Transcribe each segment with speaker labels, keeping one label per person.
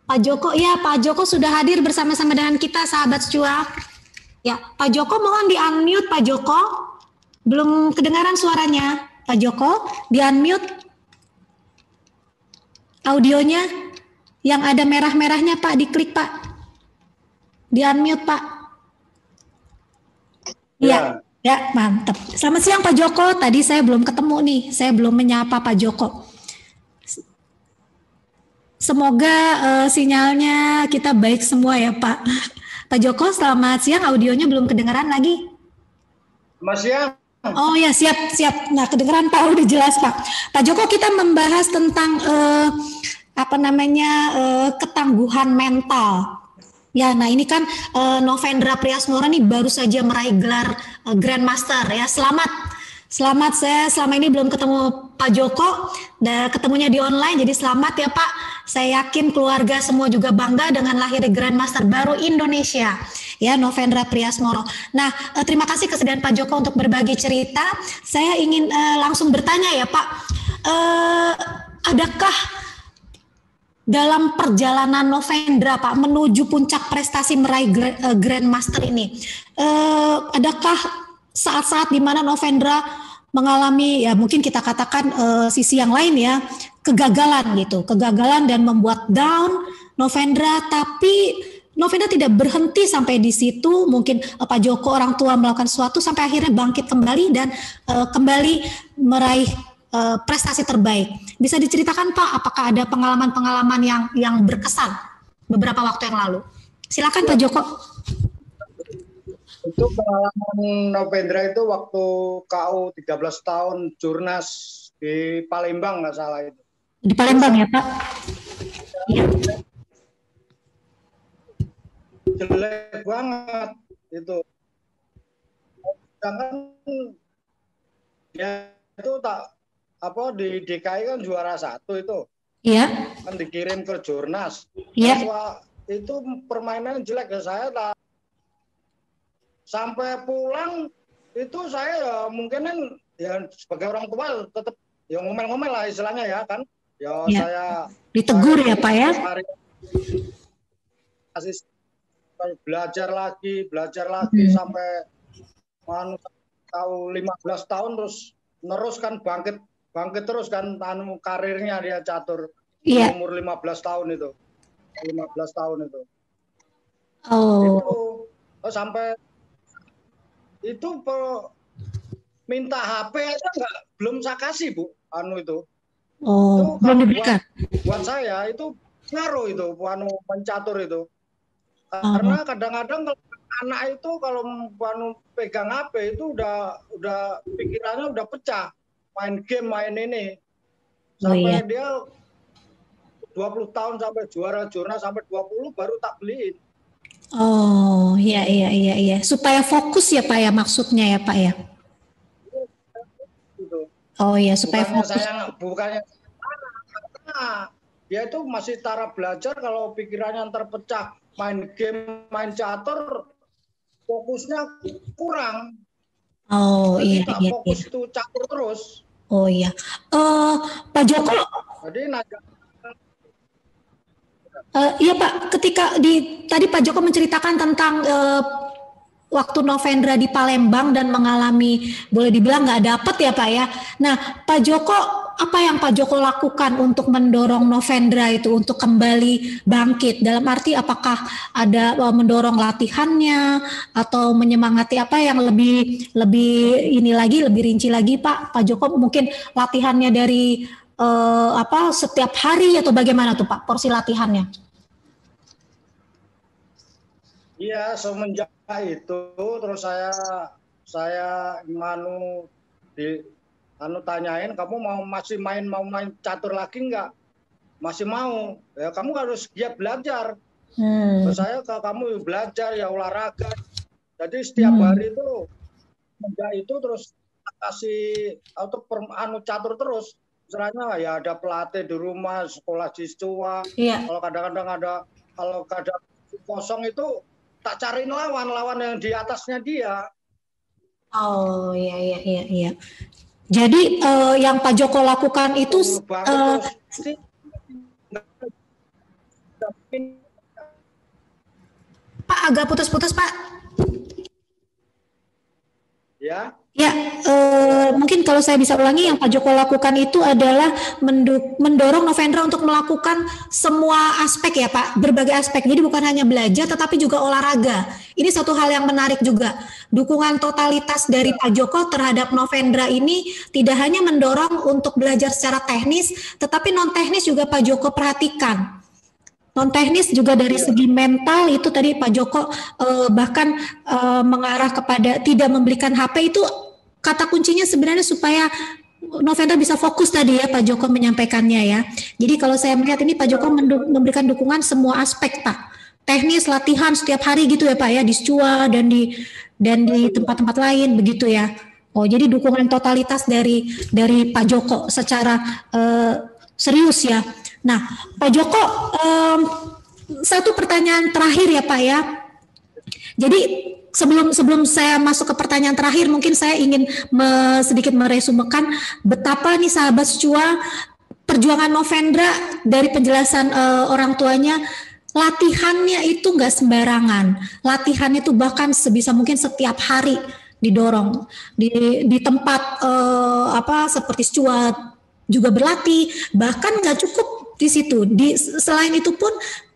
Speaker 1: Pak Joko, ya Pak Joko sudah hadir bersama-sama dengan kita, sahabat cuap. Ya, Pak Joko mohon di-unmute Pak Joko. Belum kedengaran suaranya. Pak Joko, di-unmute audionya. Yang ada merah-merahnya Pak, diklik Pak. Di-unmute Pak. Ya, ya mantap. Selamat siang Pak Joko, tadi saya belum ketemu nih, saya belum menyapa Pak Joko. Semoga sinyalnya kita baik semua ya Pak. Pak Joko, selamat siang, audionya belum kedengaran lagi.
Speaker 2: Selamat siang.
Speaker 1: Oh ya, siap. Nah, kedengaran Pak, udah jelas Pak. Pak Joko, kita membahas tentang ketangguhan mental. Ya, nah ini kan Novendra Priasmoro nih baru saja meraih gelar Grandmaster ya. Selamat, saya selama ini belum ketemu Pak Joko, dan ketemunya di online, jadi selamat ya Pak. Saya yakin keluarga semua juga bangga dengan lahirnya Grandmaster baru Indonesia, ya Novendra Priasmoro. Nah, terima kasih kesediaan Pak Joko untuk berbagi cerita. Saya ingin langsung bertanya ya Pak, adakah dalam perjalanan Novendra Pak menuju puncak prestasi meraih Grandmaster ini, adakah saat-saat di mana Novendra mengalami ya mungkin kita katakan sisi yang lain ya, kegagalan dan membuat down Novendra, tapi Novendra tidak berhenti sampai di situ. Mungkin Pak Joko, orang tua melakukan sesuatu sampai akhirnya bangkit kembali dan kembali meraih prestasi terbaik. Bisa diceritakan Pak, apakah ada pengalaman-pengalaman yang berkesan beberapa waktu yang lalu? Silakan Pak Joko.
Speaker 2: Itu pengalaman Novendra itu waktu KU 13 tahun Jurnas di Palembang, nggak salah itu.
Speaker 1: Di Palembang ya Pak? Iya.
Speaker 2: Jelek banget itu. Sedangkan dia itu di DKI kan juara 1 itu.
Speaker 1: Iya.
Speaker 2: Kan dikirim ke Jurnas.
Speaker 1: Iya.
Speaker 2: Itu permainan jelek ya, saya sampai pulang itu saya ya mungkin kan ya sebagai orang tua tetap ya ngomel-ngomel lah istilahnya ya kan. Ya. Saya
Speaker 1: ditegur ya Pak ya.
Speaker 2: Belajar lagi sampai tahu 15 tahun terus kan bangkit terus kan karirnya dia catur.
Speaker 1: Iya.
Speaker 2: Umur 15 tahun itu. 15 tahun itu.
Speaker 1: Oh.
Speaker 2: Itu sampai itu minta HP aja belum saya kasih Bu, itu.
Speaker 1: Oh,
Speaker 2: itu
Speaker 1: belum diberikan.
Speaker 2: Buat saya itu ngaruh itu, mencatur itu. Karena kadang-kadang kalau anak itu kalau pegang HP itu udah pikirannya udah pecah, main game, main ini. Sampai dia 20 tahun sampai juara jurnas sampai 20 baru tak beliin.
Speaker 1: Oh, iya. Supaya fokus ya Pak ya, maksudnya ya Pak ya. Oh iya, supaya fokus.
Speaker 2: Bukannya dia itu masih cara belajar, kalau pikirannya terpecah main game, main catur, fokusnya kurang.
Speaker 1: Oh.
Speaker 2: Jadi
Speaker 1: iya.
Speaker 2: Fokus itu catur terus.
Speaker 1: Oh iya. Pak Joko.
Speaker 2: Jadi
Speaker 1: iya Pak, ketika tadi Pak Joko menceritakan tentang waktu Novendra di Palembang dan mengalami, boleh dibilang nggak dapet ya Pak ya. Nah Pak Joko, apa yang Pak Joko lakukan untuk mendorong Novendra itu untuk kembali bangkit? Dalam arti apakah ada mendorong latihannya atau menyemangati apa yang lebih rinci lagi Pak? Pak Joko mungkin latihannya dari setiap hari atau bagaimana tuh Pak porsi latihannya?
Speaker 2: Iya, semenjak itu terus saya tanyain, kamu masih mau main catur lagi nggak? Masih mau? Ya kamu harus giat belajar. Terus saya kamu belajar ya olahraga. Jadi setiap hari itu semenjak itu terus kasih catur terus. Misalnya ya ada pelatih di rumah, sekolah siswa.
Speaker 1: Iya.
Speaker 2: Kalau kadang-kadang kalau kosong itu tak cariin lawan yang di atasnya dia.
Speaker 1: Oh iya. Jadi yang Pak Joko lakukan itu Pak, agak putus-putus Pak.
Speaker 2: Ya.
Speaker 1: Ya, mungkin kalau saya bisa ulangi, yang Pak Joko lakukan itu adalah mendorong Novendra untuk melakukan semua aspek ya Pak, berbagai aspek. Jadi bukan hanya belajar, tetapi juga olahraga. Ini satu hal yang menarik juga. Dukungan totalitas dari Pak Joko terhadap Novendra ini tidak hanya mendorong untuk belajar secara teknis, tetapi non teknis juga Pak Joko perhatikan. Non teknis juga dari segi mental itu tadi Pak Joko bahkan mengarah kepada tidak membelikan HP itu kata kuncinya sebenarnya supaya Novendra bisa fokus tadi ya Pak Joko menyampaikannya ya. Jadi kalau saya melihat ini Pak Joko memberikan dukungan semua aspek Pak. Teknis, latihan setiap hari gitu ya Pak ya di SCUA dan di tempat-tempat lain begitu ya. Oh jadi dukungan totalitas dari Pak Joko secara serius ya. Nah, Pak Joko, satu pertanyaan terakhir ya Pak ya. Jadi sebelum saya masuk ke pertanyaan terakhir, mungkin saya ingin sedikit meresumekan betapa nih sahabat SCUA perjuangan Novendra dari penjelasan orang tuanya, latihannya itu nggak sembarangan. Latihan itu bahkan sebisa mungkin setiap hari didorong di tempat seperti SCUA juga berlatih, bahkan nggak cukup di situ. Selain itu pun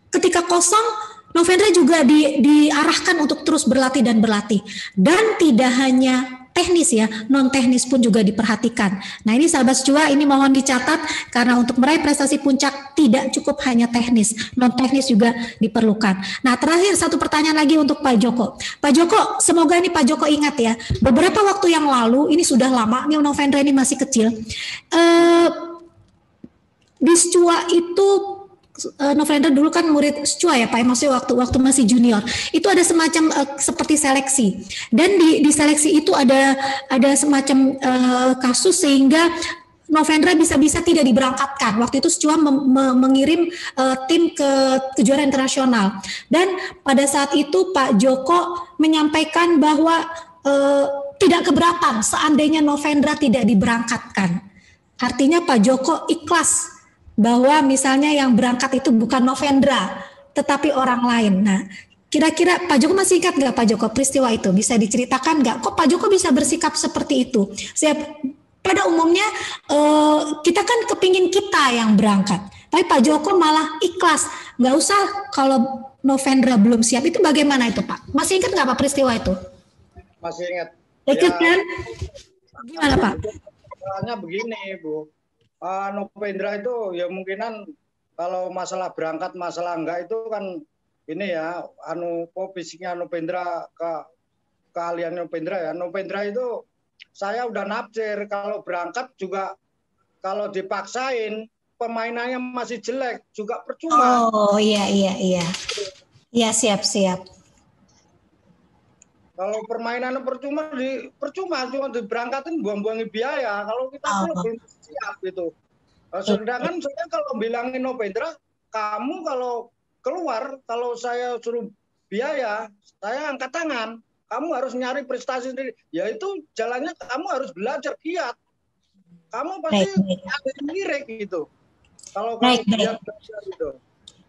Speaker 1: ketika kosong, Novendra juga diarahkan untuk terus berlatih dan berlatih. Dan tidak hanya teknis ya, non teknis pun juga diperhatikan. Nah ini sahabat SCUA, ini mohon dicatat karena untuk meraih prestasi puncak tidak cukup hanya teknis, non teknis juga diperlukan. Nah terakhir satu pertanyaan lagi untuk Pak Joko. Pak Joko, semoga ini Pak Joko ingat ya, beberapa waktu yang lalu, ini sudah lama, ini Novendra ini masih kecil, di SCUA itu Novendra dulu kan murid SCUA ya Pak, maksudnya waktu masih junior. Itu ada semacam seperti seleksi. Dan di seleksi itu ada semacam kasus sehingga Novendra bisa-bisa tidak diberangkatkan. Waktu itu SCUA mengirim tim ke kejuaraan internasional. Dan pada saat itu Pak Joko menyampaikan bahwa tidak keberatan seandainya Novendra tidak diberangkatkan. Artinya Pak Joko ikhlas bahwa misalnya yang berangkat itu bukan Novendra, tetapi orang lain. Nah, kira-kira Pak Joko masih ingat nggak Pak Joko peristiwa itu? Bisa diceritakan nggak? Kok Pak Joko bisa bersikap seperti itu? Pada umumnya kita kan kepingin kita yang berangkat, tapi Pak Joko malah ikhlas, nggak usah kalau Novendra belum siap. Itu bagaimana itu Pak? Masih ingat nggak Pak peristiwa itu?
Speaker 2: Masih ingat.
Speaker 1: Ingat kan? Gimana Pak?
Speaker 2: Soalnya begini Bu. Novendra itu ya mungkinan kalau masalah berangkat masalah enggak itu kan ini ya fisiknya Novendra keahlian Novendra ya. Novendra itu saya udah nafsir kalau berangkat juga kalau dipaksain pemainannya masih jelek juga percuma.
Speaker 1: Oh iya. Iya siap.
Speaker 2: Kalau permainan percuma cuma diberangkatin buang-buangin biaya. Kalau kita belum siap gitu. Sedangkan saya kalau bilangin Novendra, kamu kalau keluar, kalau saya suruh biaya, saya angkat tangan. Kamu harus nyari prestasi sendiri. Ya itu jalannya kamu harus belajar giat. Kamu pasti ada lirik gitu. Kalau dia belajar gitu.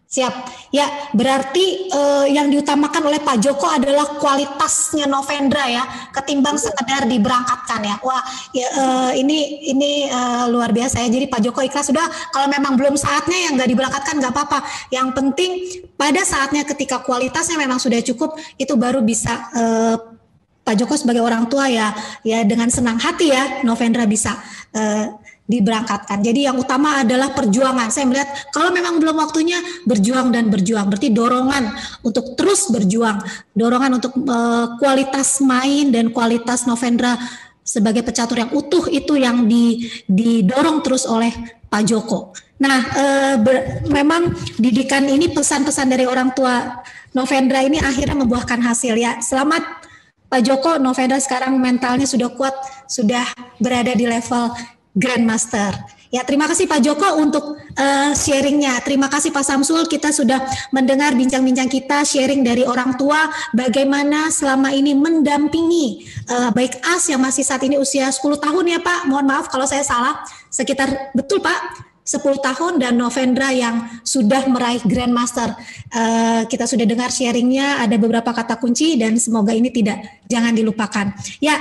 Speaker 1: Siap. Ya, berarti yang diutamakan oleh Pak Joko adalah kualitasnya Novendra ya, ketimbang sekedar diberangkatkan ya. Wah, ya, ini luar biasa ya. Jadi Pak Joko ikhlas sudah. Kalau memang belum saatnya yang nggak diberangkatkan nggak apa-apa. Yang penting pada saatnya ketika kualitasnya memang sudah cukup, itu baru bisa Pak Joko sebagai orang tua ya dengan senang hati ya Novendra bisa diberangkatkan. Jadi yang utama adalah perjuangan. Saya melihat kalau memang belum waktunya berjuang. Berarti dorongan untuk terus berjuang, dorongan untuk kualitas main dan kualitas Novendra sebagai pecatur yang utuh itu yang didorong terus oleh Pak Joko. Nah, memang didikan ini pesan-pesan dari orang tua Novendra ini akhirnya membuahkan hasil ya. Selamat Pak Joko, Novendra sekarang mentalnya sudah kuat, sudah berada di level Grandmaster. Ya, terima kasih Pak Joko untuk sharingnya. Terima kasih Pak Samsul, kita sudah mendengar bincang-bincang kita, sharing dari orang tua, bagaimana selama ini mendampingi baik As yang masih saat ini usia 10 tahun ya Pak, mohon maaf kalau saya salah, sekitar betul Pak, 10 tahun dan Novendra yang sudah meraih Grandmaster. Kita sudah dengar sharingnya, ada beberapa kata kunci dan semoga ini jangan dilupakan. Ya.